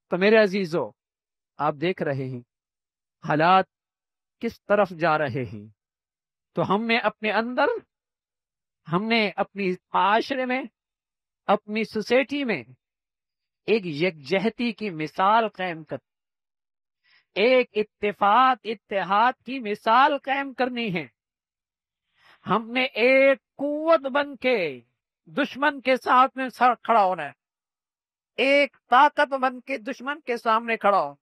تو میرے عزیزو، آپ دیکھ رہے ہیں حالات کس طرف جا رہے ہیں۔ تو ہم نے اپنے اندر، ہم نے اپنی معاشرے میں، اپنی سوسائٹی میں ایک یکجہتی کی مثال قائم کر، ایک اتفاق اتحاد کی مثال قائم کرنی ہے۔ ہم نے ایک قوت بن کے دشمن کے ساتھ میں سر کھڑا ہونا ہے، ایک طاقت بن کے دشمن کے سامنے کھڑا ہو۔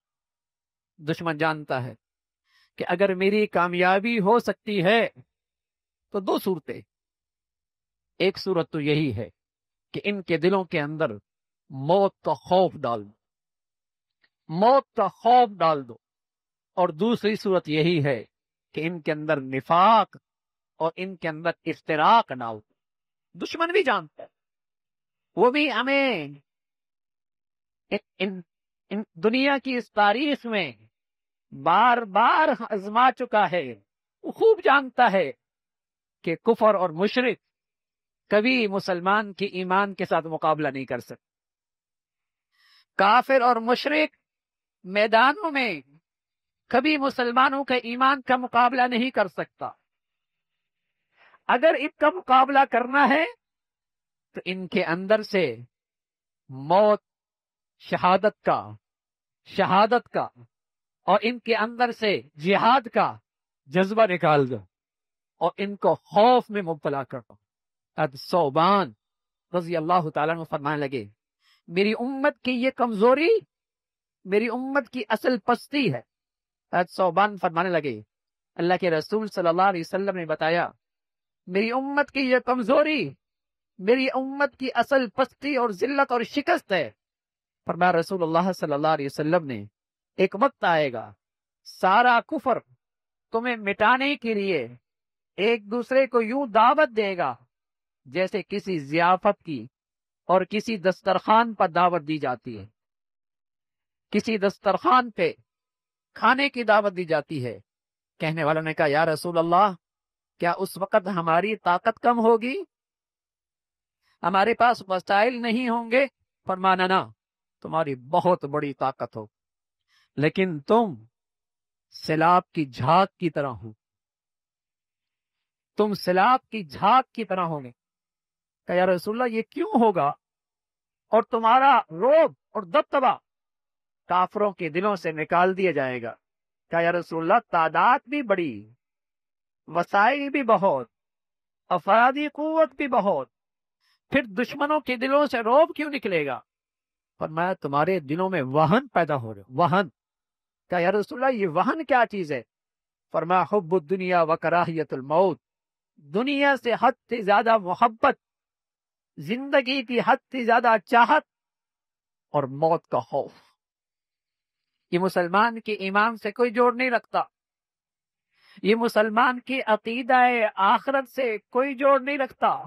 دشمن جانتا ہے کہ اگر میری کامیابی ہو سکتی ہے تو دو صورتیں، ایک صورت تو یہی ہے کہ ان کے دلوں کے اندر موت کا خوف ڈال دو، موت کا خوف ڈال دو، اور دوسری صورت یہی ہے کہ ان کے اندر نفاق اور ان کے اندر افتراق ڈال دو۔ دشمن بھی جانتا ہے، وہ بھی ہمیں ان دنیا کی اس تاریخ میں بار بار آزما چکا ہے۔ وہ خوب جانتا ہے کہ کفر اور مشرک کبھی مسلمان کے ایمان کے ساتھ مقابلہ نہیں کر سکتے۔ کافر اور مشرک میدانوں میں کبھی مسلمانوں کے ایمان کا مقابلہ نہیں کر سکتا۔ اگر ان کا مقابلہ کرنا ہے تو ان کے اندر سے موت، شہادت کا اور ان کے اندر سے جہاد کا جذبہ نکال دو اور ان کو خوف میں مبتلا کر دو۔ ثوبان رضی اللہ تعالیٰ عنہ فرمانے لگے، میری امت کی یہ کمزوری میری امت کی اصل پستی ہے۔ ثوبان فرمانے لگے، اللہ کے رسول صلی اللہ علیہ وسلم نے بتایا میری امت کی یہ کمزوری میری امت کی اصل پستی اور ذلت اور شکست ہے۔ فرمایا رسول اللہ صلی اللہ علیہ وسلم نے، ایک وقت آئے گا سارا کفر تمہیں مٹانے کے لیے ایک دوسرے کو یوں دعوت دے گا جیسے کسی ضیافت کی اور کسی دسترخوان پر دعوت دی جاتی ہے، کسی دسترخوان پہ کھانے کی دعوت دی جاتی ہے۔ کہنے والوں نے کہا، یا رسول اللہ، کیا اس وقت ہماری طاقت کم ہوگی؟ ہمارے پاس وسائل نہیں ہوں گے؟ فرمانا نہ، تمہاری بہت بڑی طاقت ہو، لیکن تم سیلاب کی جھاگ کی طرح ہو، تم سیلاب کی جھاگ کی طرح ہوں گے۔ کہ یا رسول اللہ یہ کیوں ہوگا؟ اور تمہارا رعب اور دبدبا کافروں کے دلوں سے نکال دیا جائے گا۔ کہ یا رسول اللہ تعداد بھی بڑی، وسائل بھی بہت، افرادی قوت بھی بہت، پھر دشمنوں کے دلوں سے رعب کیوں نکلے گا؟ فرمایا تمہارے دلوں میں وہن پیدا ہو رہے، وہن۔ کہ یا رسول اللہ یہ وہن کیا چیز ہے؟ فرمایا حب الدنیا و کراہیت الموت، دنیا سے حد سے زیادہ محبت، زندگی کی حد سے زیادہ چاہت اور موت کا خوف۔ یہ مسلمان کے ایمان سے کوئی جوڑ نہیں رکھتا، یہ مسلمان کی عقیدہ آخرت سے کوئی جوڑ نہیں رکھتا۔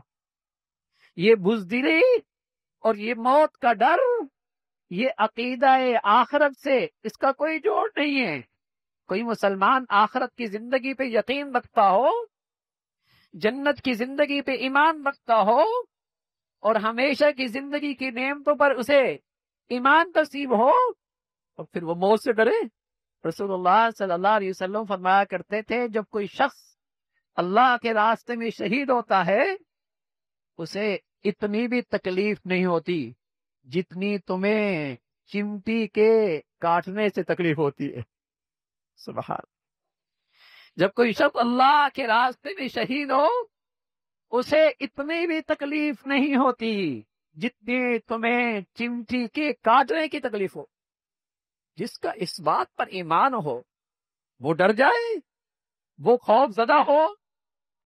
یہ بزدلی اور یہ موت کا ڈر، یہ عقیدہ آخرت سے اس کا کوئی جوڑ نہیں ہے۔ کوئی مسلمان آخرت کی زندگی پہ یقین رکھتا ہو، جنت کی زندگی پہ ایمان رکھتا ہو، اور ہمیشہ کی زندگی کی نعمتوں پر اسے ایمان نصیب ہو، اور پھر وہ موت سے ڈرے۔ رسول اللہ صلی اللہ علیہ وسلم فرمایا کرتے تھے، جب کوئی شخص اللہ کے راستے میں شہید ہوتا ہے اسے اتنی بھی تکلیف نہیں ہوتی جتنی تمہیں چمٹی کے کاٹنے سے تکلیف ہوتی ہے۔ سبحان۔ جب کوئی شخص اللہ کے راستے میں شہید ہو اسے اتنی بھی تکلیف نہیں ہوتی جتنی تمہیں چمٹی کے کاٹنے کی تکلیف ہو۔ جس کا اس بات پر ایمان ہو وہ ڈر جائے، وہ خوف زدہ ہو